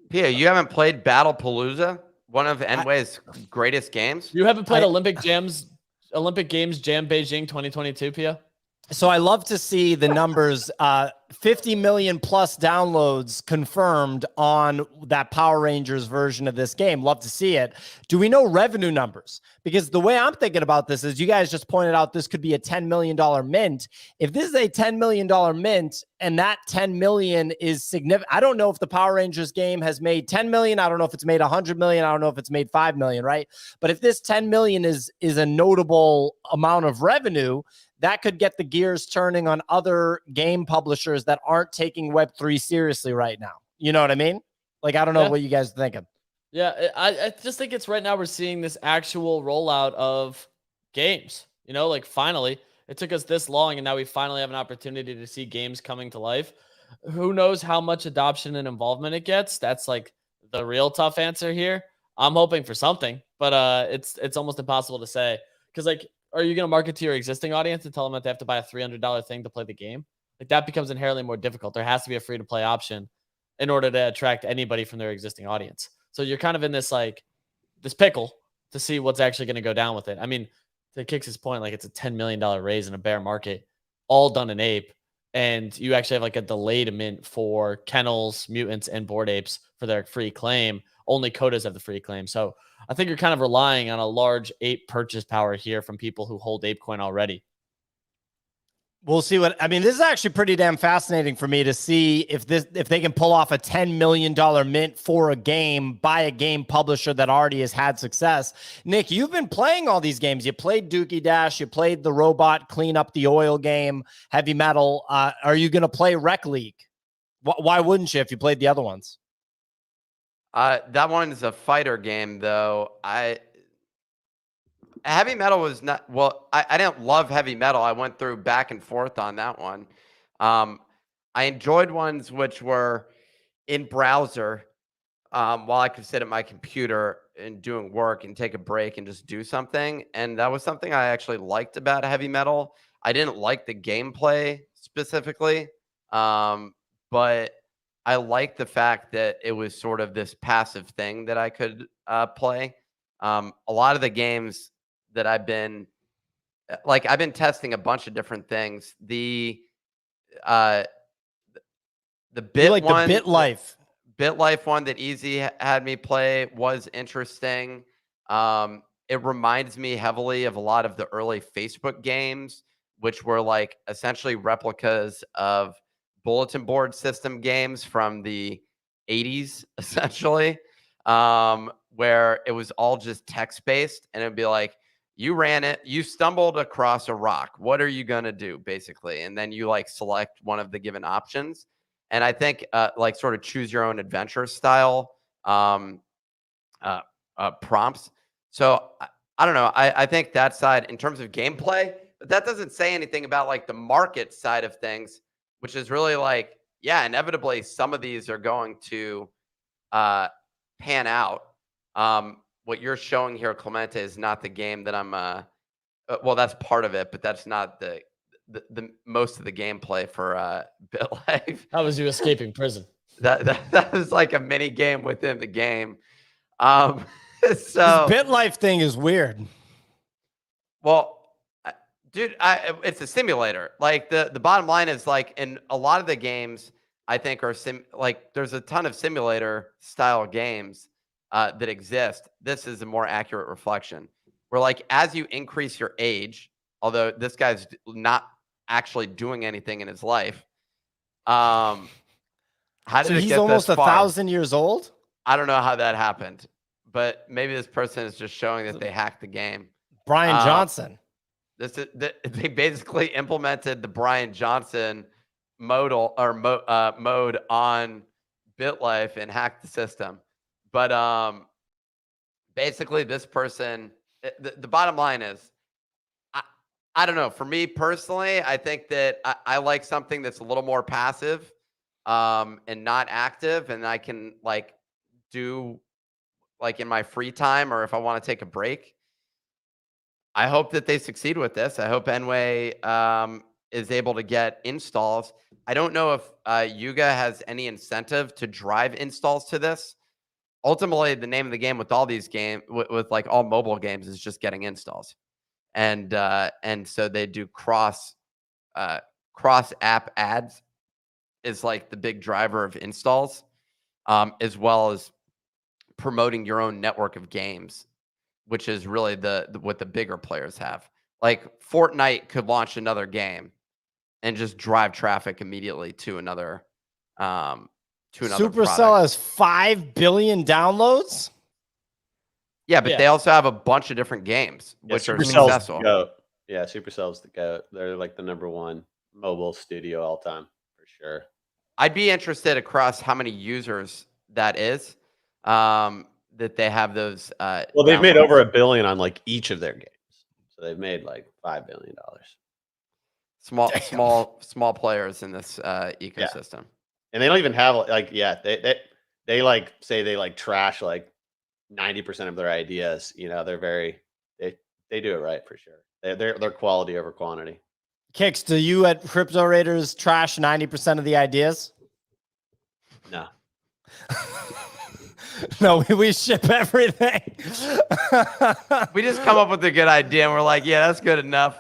Pia, you haven't played Battlepalooza, one of Enway's greatest games? You haven't played Olympic Games Jam Beijing 2022, Pia? So I love to see the numbers, 50 million plus downloads confirmed on that Power Rangers version of this game. Love to see it. Do we know revenue numbers? Because the way I'm thinking about this is you guys just pointed out this could be a $10 million mint. If this is a $10 million mint and that 10 million is significant, I don't know if the Power Rangers game has made 10 million. I don't know if it's made 100 million. I don't know if it's made 5 million, right? But if this 10 million is a notable amount of revenue, that could get the gears turning on other game publishers that aren't taking Web3 seriously right now. You know what I mean? Like, I don't know what you guys are thinking. Yeah, I just think it's right now we're seeing this actual rollout of games. You know, like finally, it took us this long and now we finally have an opportunity to see games coming to life. Who knows how much adoption and involvement it gets? That's like the real tough answer here. I'm hoping for something, but it's almost impossible to say because like, are you going to market to your existing audience and tell them that they have to buy a $300 thing to play the game? Like that becomes inherently more difficult. There has to be a free to play option in order to attract anybody from their existing audience. So you're kind of in this like this pickle to see what's actually going to go down with it. I mean, to Kix's point, like it's a $10 million raise in a bear market, all done in ape. And you actually have like a delayed mint for kennels, mutants, and bored apes for their free claim. Only Kodas have the free claim. So I think you're kind of relying on a large ape purchase power here from people who hold ApeCoin already. We'll see what I mean. This is actually pretty damn fascinating for me to see if they can pull off a $10 million mint for a game by a game publisher that already has had success. Nick, you've been playing all these games. You played Dookie Dash. You played the robot clean up the oil game, Heavy Metal. Are you going to play Wreck League? Why wouldn't you if you played the other ones? That one's a fighter game, though. Heavy Metal was not well. I didn't love Heavy Metal. I went through back and forth on that one. I enjoyed ones which were in browser while I could sit at my computer and doing work and take a break and just do something. And that was something I actually liked about Heavy Metal. I didn't like the gameplay specifically, but I liked the fact that it was sort of this passive thing that I could play. A lot of the games that I've been testing a bunch of different things. The bit like one, the bit life. BitLife one that Easy had me play was interesting. It reminds me heavily of a lot of the early Facebook games, which were like essentially replicas of bulletin board system games from the 80s, essentially, where it was all just text-based, and it'd be like, you ran it, you stumbled across a rock. What are you going to do, basically? And then you like select one of the given options. And I think like sort of choose your own adventure style prompts. So I don't know. I think that side in terms of gameplay, but that doesn't say anything about like the market side of things, which is really like, yeah, inevitably some of these are going to pan out. What you're showing here, Clemente, is not the game that I'm well, that's part of it, but that's not the most of the gameplay for BitLife. How was you escaping prison? That was like a mini game within the game. So This BitLife thing is weird. Well, dude, it's a simulator. Like the bottom line is like in a lot of the games, I think are like there's a ton of simulator style games that exist. This is a more accurate reflection. Where like as you increase your age, although this guy's not actually doing anything in his life, how did it He's get almost this far? 1,000 years old? I don't know how that happened, but maybe this person is just showing that they hacked the game. Brian Johnson. They basically implemented the Brian Johnson mode on BitLife and hacked the system. But basically, this person, the bottom line is, I don't know. For me personally, I think that I like something that's a little more passive and not active, and I can like do like in my free time or if I want to take a break. I hope that they succeed with this. I hope Enway is able to get installs. I don't know if Yuga has any incentive to drive installs to this. Ultimately, the name of the game with all these games, with like all mobile games, is just getting installs, and so they do cross app ads is like the big driver of installs, as well as promoting your own network of games, which is really what the bigger players have. Like Fortnite could launch another game and just drive traffic immediately to another. Supercell product. has 5 billion downloads. Yeah, but they also have a bunch of different games which are successful. Yeah, Supercell's the GOAT. They're like the #1 mobile studio all time for sure. I'd be interested across how many users that is. That they have those. Well, they've made over $1 billion on like each of their games, so they've made like $5 billion. Small players in this ecosystem. Yeah. And they don't even have like they like say they like trash like 90% of their ideas. You know, they're very they do it right for sure. They're quality over quantity. Kix, do you at Crypto Raiders trash 90% of the ideas? No. No, we ship everything. We just come up with a good idea and we're like, yeah, that's good enough.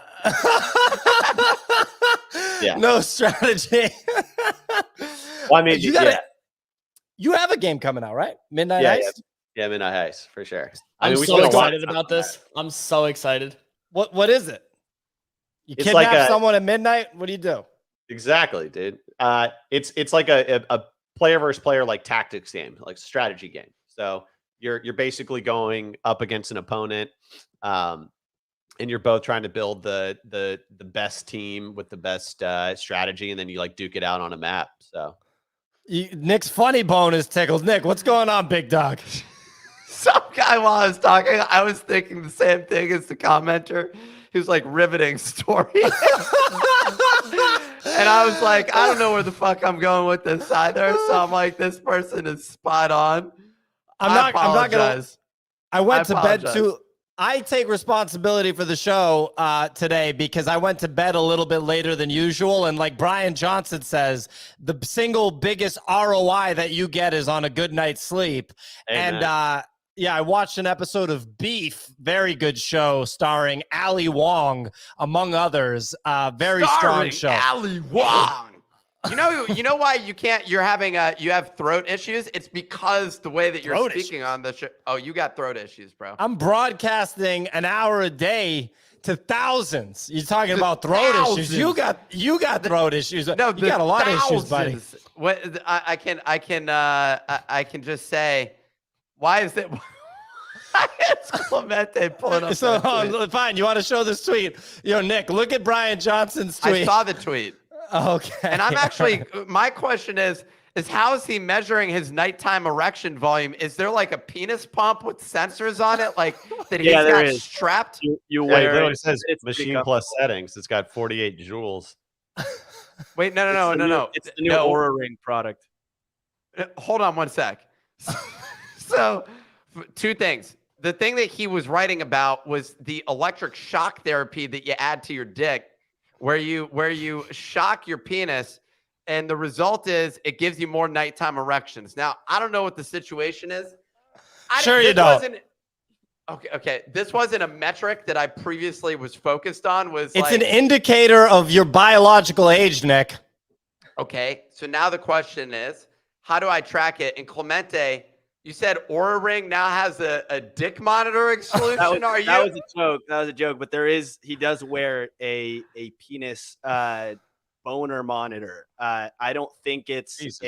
Yeah. No strategy. Well, I mean, you have a game coming out, right? Midnight Heist? Yeah, Midnight Heist for sure. I'm so excited about this. I'm so excited. What is it? You kidnap someone at midnight? What do you do? Exactly, dude. It's like a player versus player like tactics game, like strategy game. So you're basically going up against an opponent, and you're both trying to build the best team with the best strategy, and then you like duke it out on a map. So Nick's funny bone is tickled. Nick, what's going on, big dog? Some guy while I was talking, I was thinking the same thing as the commenter. He was like riveting story. And I was like, I don't know where the fuck I'm going with this either. So I'm like, this person is spot on. I'm not gonna. I went to bed too. I take responsibility for the show today because I went to bed a little bit later than usual. And like Brian Johnson says, the single biggest ROI that you get is on a good night's sleep. Amen. And yeah, I watched an episode of Beef, very good show, starring Ali Wong, among others. Very strong show. Ali Wong. You know why you can't? You're having you have throat issues. It's because the way that you're Throat speaking on the show. Oh, you got throat issues, bro. I'm broadcasting an hour a day to thousands. You're talking To about throat thousands. issues. You got throat issues. No, you got a lot of issues, buddy. thousands. What I can just say, why is it? It's Clemente pulling up. So that tweet. fine. You want to show this tweet? Nick, look at Brian Johnson's tweet. I saw the tweet. Okay. And I'm actually, my question is how is he measuring his nighttime erection volume? Is there like a penis pump with sensors on it, like that he's there got is. strapped? You Yeah, it wear literally it. says It's machine pretty plus settings. It's got 48 joules. Wait, no. It's the new Aura Ring product. Hold on one sec. So, two things. The thing that he was writing about was the electric shock therapy that you add to your dick, where you shock your penis, and the result is it gives you more nighttime erections. Now, I don't know what the situation is. Sure you don't. Okay. This wasn't a metric that I previously was focused on. It's an indicator of your biological age, Nick. Okay, so now the question is, how do I track it? And Clemente, you said Aura Ring now has a dick monitoring solution. That was a joke. That was a joke. But he does wear a penis boner monitor. I don't think it's Jesus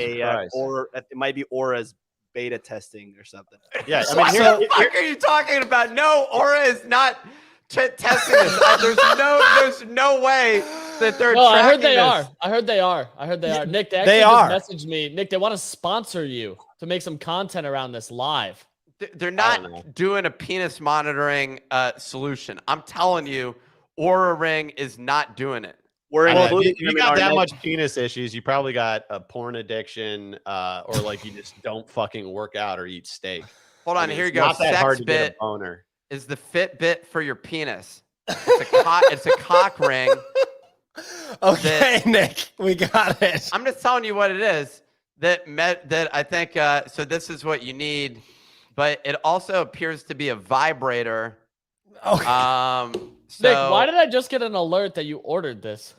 Aura. Christ. It might be Aura's beta testing or something. Yeah, I What mean, the fuck are you talking about? No, Aura is not testing this. There's no way that they're. No, I heard tracking they this. are. I heard they are. Nick, they They actually are. just messaged me. Nick, they want to sponsor you to make some content around this live. They're don't know. not doing a penis monitoring solution. I'm telling you, Aura Ring is not doing it. We're Well, if including you them in got our that next- much penis issues, you probably got a porn addiction, or like you just don't fucking work out or eat steak. Hold on, here you It's go. Not that hard to get Sexbit a boner. is the Fitbit for your penis. It's a cock ring. Okay, Nick, we got it. I'm just telling you what it is. That I think. So this is what you need, but it also appears to be a vibrator. Okay. So Nick, why did I just get an alert that you ordered this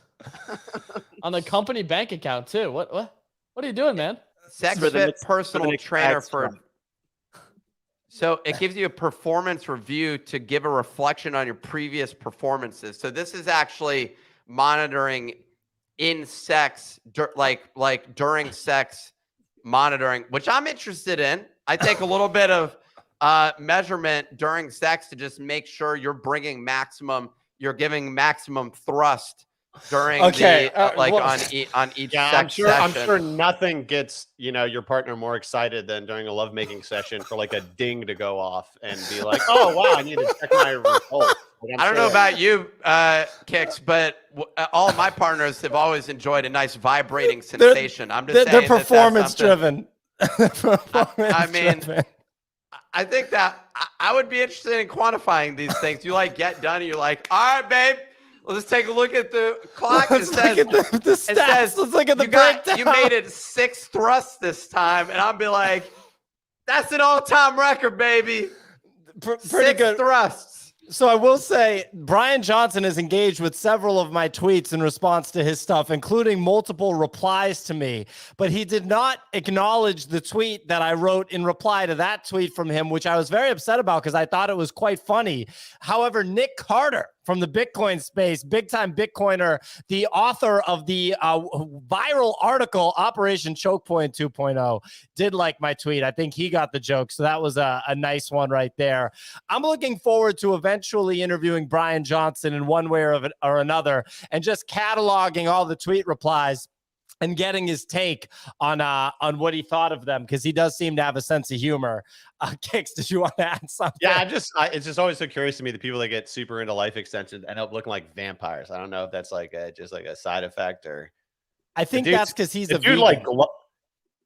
on the company bank account too? What are you doing, man? for the SexFit next- personal next trainer tax for. time. So it gives you a performance review to give a reflection on your previous performances. So this is actually monitoring in sex, like during sex monitoring, which I'm interested in. I take a little bit of measurement during sex to just make sure you're giving maximum thrust during on each Yeah, sex I'm session. sure nothing gets your partner more excited than during a lovemaking session for like a ding to go off and be like, oh wow, I need to check my results. Like, I don't know about you, Kix, but all of my partners have always enjoyed a nice vibrating sensation. I'm just saying They're that that's performance something- driven. I mean, I think that I would be interested in quantifying these things. You like get done and you're like, all right, babe, let's take a look at the clock. Let's It says, look at the stats. Let's look at the breakdown. you made it 6 thrusts this time. And I'll be like, that's an all-time record, baby. Pretty 6 good. thrusts. So I will say Brian Johnson is engaged with several of my tweets in response to his stuff, including multiple replies to me. But he did not acknowledge the tweet that I wrote in reply to that tweet from him, which I was very upset about because I thought it was quite funny. However, Nick Carter from the Bitcoin space, big time Bitcoiner, the author of the viral article Operation Choke Point 2.0, did like my tweet. I think he got the joke. So that was a nice one right there. I'm looking forward to eventually interviewing Brian Johnson in one way or another and just cataloging all the tweet replies and getting his take on what he thought of them, because he does seem to have a sense of humor. Kix, did you want to add something? Yeah, it's just always so curious to me, the people that get super into life extensions end up looking like vampires. I don't know if that's like just like a side effect or. I think dude's- that's because he's The a dude vegan.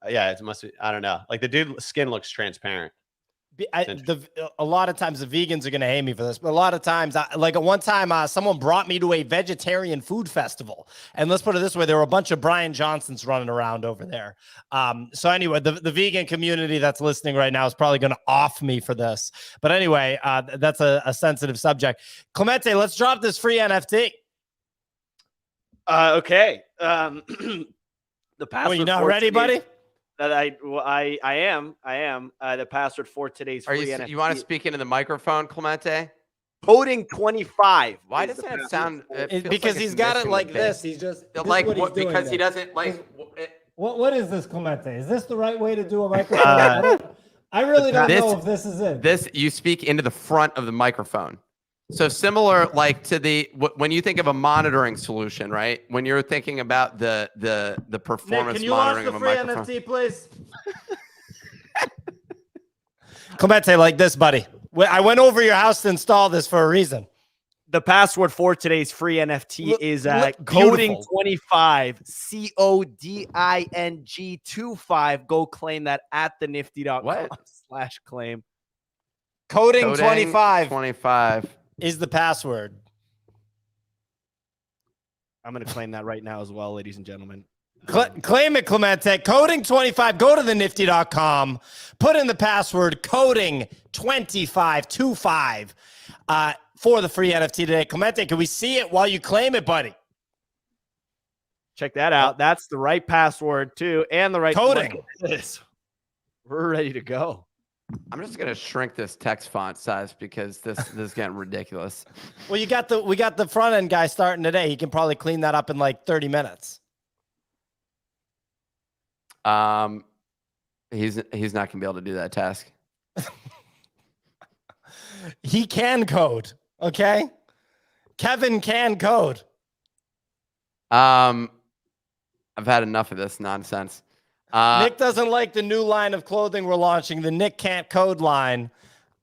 yeah, it must be. I don't know. Like the dude's skin looks transparent. A lot of times the vegans are going to hate me for this, but a lot of times, like at one time, someone brought me to a vegetarian food festival. And let's put it this way, there were a bunch of Brian Johnsons running around over there. So anyway, the vegan community that's listening right now is probably going to off me for this. But anyway, that's a sensitive subject. Clemente, let's drop this free NFT. Okay. The password. Well, you not for ready, today's- buddy? That I am. The password for today's Are free you NFT. you want to speak into the microphone, Clemente? Coding 25. Why is the doesn't it password sound? for- It feels Because like he's it's got it missing like the this. bit. He's just this Like is what he's what, doing because he there. doesn't like. What is this, Clemente? Is this the right way to do a microphone? I really don't This- know if this is it. This you speak into the front of the microphone. So similar, like to the when you think of a monitoring solution, right? When you're thinking about the performance monitoring of a microphone. please? Clemente, like this, buddy. I went over your house to install this for a reason. The password for today's free NFT Look- is look coding beautiful. 25 CODING 25. Go claim that at the nifty.com/claim. Coding 25 25. is the password. I'm going to claim that right now as well, ladies and gentlemen. Claim it, Clemente. Coding 25. Go to the nifty.com. Put in the password coding 2525 for the free NFT today. Clemente, can we see it while you claim it, buddy? Check that out. That's the right password too, and the right Coding. Look at this. We're ready to go. I'm just gonna shrink this text font size because this is getting ridiculous. Well, we got the front end guy starting today. He can probably clean that up in like 30 minutes. He's not gonna be able to do that task. He can code. Okay. Kevin can code. I've had enough of this nonsense. Nick doesn't like the new line of clothing we're launching, the Nick Can't Code line.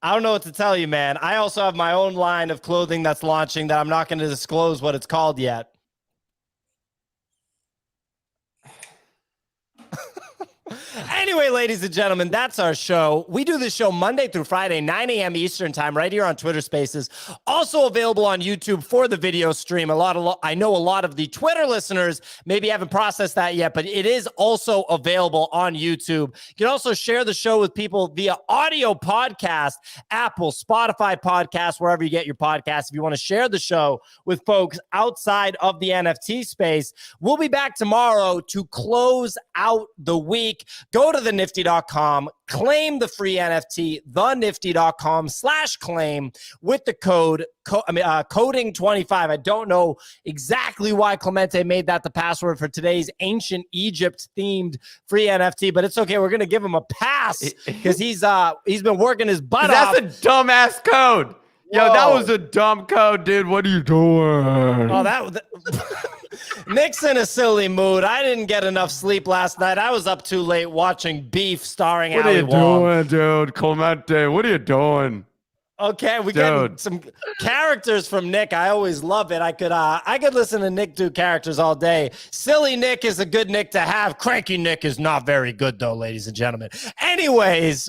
I don't know what to tell you, man. I also have my own line of clothing that's launching that I'm not going to disclose what it's called yet. Anyway, ladies and gentlemen, that's our show. We do this show Monday through Friday, 9 a.m. Eastern time, right here on Twitter Spaces. Also available on YouTube for the video stream. I know a lot of the Twitter listeners maybe haven't processed that yet, but it is also available on YouTube. You can also share the show with people via audio podcast, Apple, Spotify podcast, wherever you get your podcasts. If you want to share the show with folks outside of the NFT space, we'll be back tomorrow to close out the week. Go to the nifty.com, claim the free NFT, thenifty.com/claim with the code coding 25. I don't know exactly why Clemente made that the password for today's ancient Egypt themed free NFT, but it's okay. We're going to give him a pass because he's been working his butt off. That's a dumbass code. Yo, that was a dumb code, dude. What are you doing? Oh, Nick's in a silly mood. I didn't get enough sleep last night. I was up too late watching Beef starring What are Ali you Wong. doing, dude? Clemente, what are you doing? Okay, we get some characters from Nick. I always love it. I could listen to Nick do characters all day. Silly Nick is a good Nick to have. Cranky Nick is not very good though, ladies and gentlemen. Anyways,